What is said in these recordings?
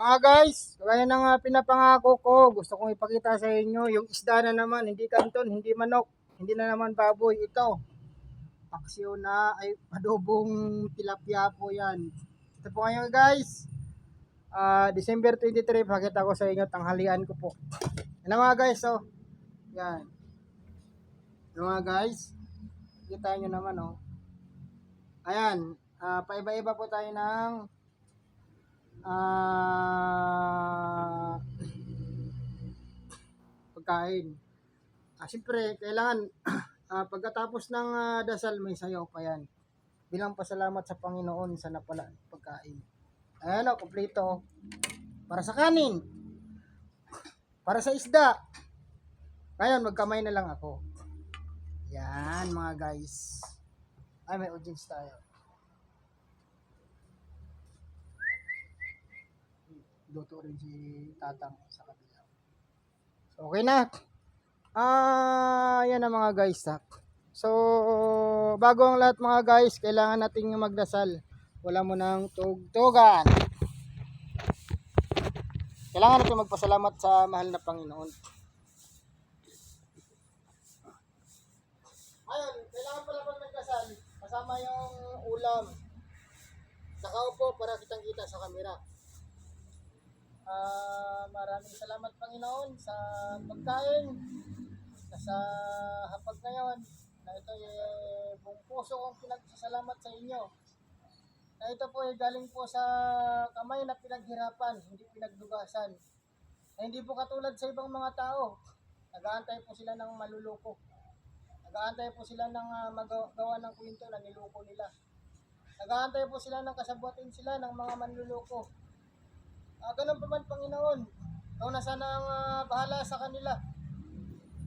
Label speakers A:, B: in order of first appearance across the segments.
A: Mga guys, gaya ng pinapangako ko, gusto kong ipakita sa inyo yung isda na naman, hindi kanton, hindi manok, hindi na naman baboy. Ito, paksiw na ay adobong tilapia po yan. Ito po ngayon guys, December 23, pakita ko sa inyo, tanghalian ko po. Yan mga guys, oh. Yan. Yan mga guys, kita nyo naman, oh. Ayan, paiba-iba po tayo ng pagkain. Siyempre, kailangan pagkatapos ng dasal, may sayaw pa yan. Bilang pasalamat sa Panginoon sa napala pagkain. Ayan o, kompleto. Para sa kanin. Para sa isda. Ngayon, magkamay na lang ako. Yan, mga guys. Ay, may audience tayo. Luto rin si Tatang sa kabila. So, okay na. Yan ang mga guys. So, bago ang lahat mga guys, kailangan nating magdasal. Wala mo nang tugtugan. Kailangan natin magpasalamat sa mahal na Panginoon. Ayun, kailangan pala pag nagdasal, kasama yung ulam. Nakaupo para kitang kita sa kamera. Maraming salamat Panginoon sa pagkain, sa hapag ngayon, na ito buong puso kong pinagsasalamat sa inyo. Na ito po ay galing po sa kamay na pinaghirapan, hindi pinagdugasan. Na hindi po katulad sa ibang mga tao. Nag-aantay po sila ng maluloko. Nag-aantay po sila ng magawa ng kwento na niloko nila. Nag-aantay po sila ng kasabuatin sila ng mga manluloko. Ganun pa man Panginoon. Ikaw na sana ang bahala sa kanila.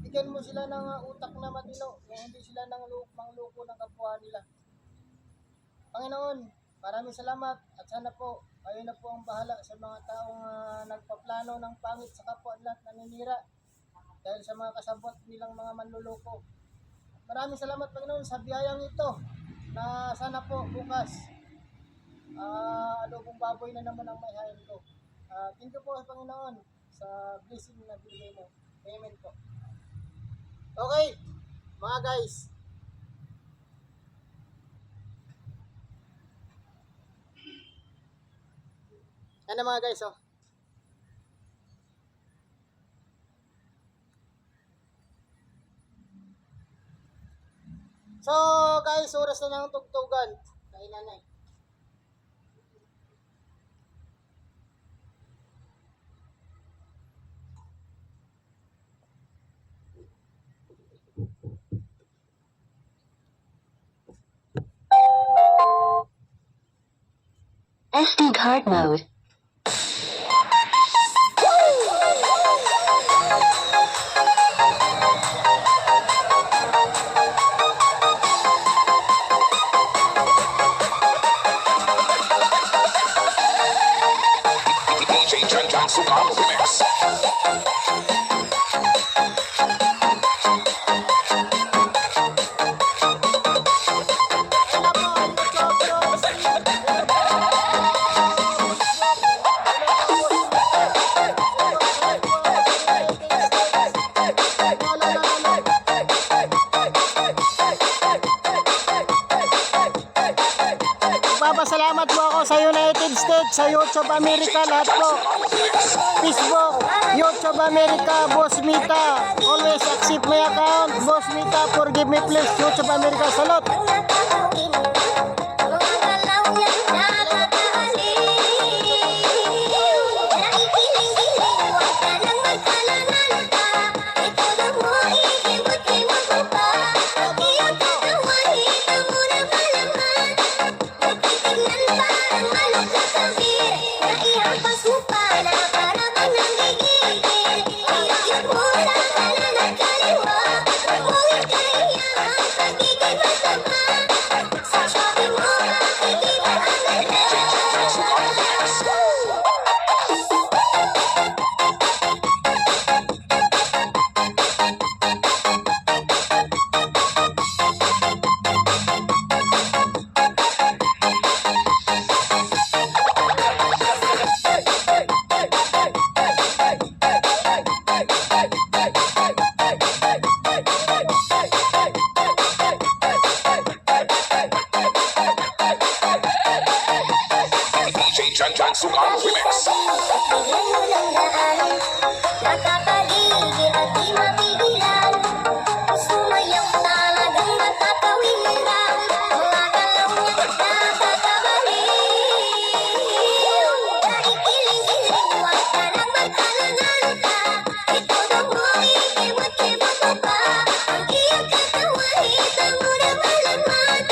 A: Bigyan mo sila ng utak na matino, na hindi sila mangloko ng kapwa nila. Panginoon, maraming salamat at sana po kayo na po ang bahala sa mga taong nagpaplano ng pangit sa kapwa at naninira dahil sa mga kasabot nilang mga manluloko. Maraming salamat Panginoon sa biyayang ito na sana po bukas adobong baboy na naman ang may hain ko. Thank you po Panginoon sa blessing na binigay mo. Amen po. Okay, mga guys. Ano mga guys, oh. So, guys, oras na ng tugtugan. Kailan na eh.
B: SD card mode.
C: DJ Chan Chan Sukal Remix.
A: Papasalamat po ako sa United States, sa YouTube America, lahat po. Facebook, YouTube America, Boss Mita. Always accept my account, Boss Mita, forgive me please, YouTube America, salot.
B: Bye.
C: Sukan Remix.
D: Bigyan mo ng daan, nakapaligid at di mapigilan. Sumayaw talagang matatawin lang, mga galaw niya nakakabaliw. Naikiling-kiling, huwag ka nang mag-alala. Ito daw mo, ikimot-kimot mo pa. Ang iyong katawan, hita mo na malaman.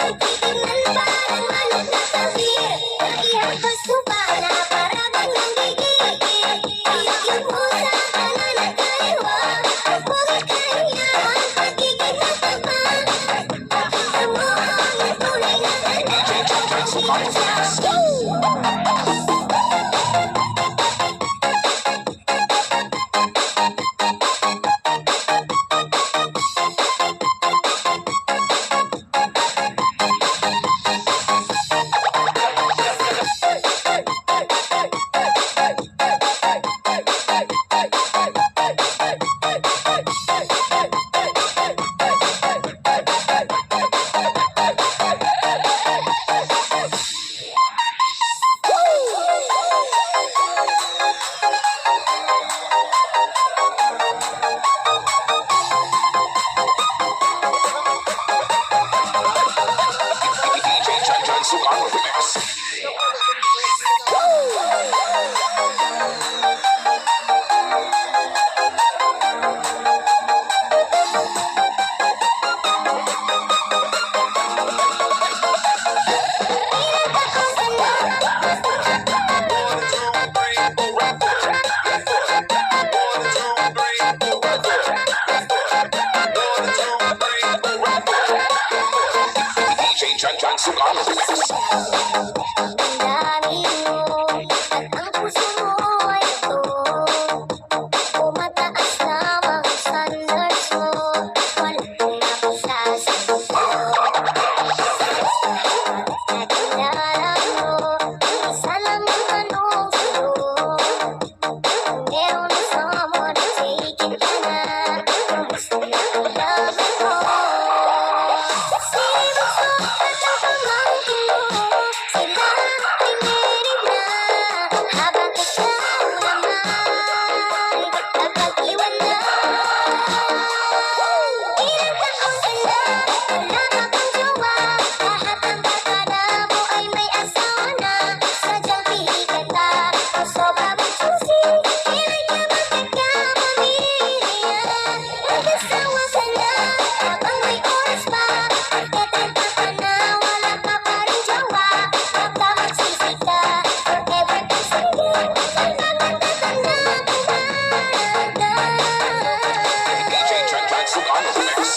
D: Ang titignan parang manok na tabi. Naihampas mo pa na para bang nanggigigil. Iyak mo sa kanan at kaliwa. Huwag kahiyahan, pagiging mataba. Pakita mo ang tunay na ganda.
C: Sukan Remix. DJ Jan Sukan Remix. DJ Jan Sukan Remix.
D: Damdamin mo at ang puso mo ay ito. Tumataas lamang ang standards mo. Walang napasasagot. At kilala mo, isa lang ang tanong sa'yo. Kung meron na someone na taking ka na, kumusta na ang love mo? Sino sa pamangkin mo? Sila ay meron na. Habang ikaw naman nagpag-iwan na. Ilang taon ka na, wala ka pang jowa. Lahat ng barkada mo ay may asawa na. Sadyang pihikan ka, o sobra mong choosy. Kailan ka magkakapamilya? Mag-asawa ka na, habang may oras pa. Pagkatanda ka na, wala ka pa rin jowa. Baka magsisi ka, forever kang single. Hanggang matatanda ka na.
C: DJ Jan Sukan Remix.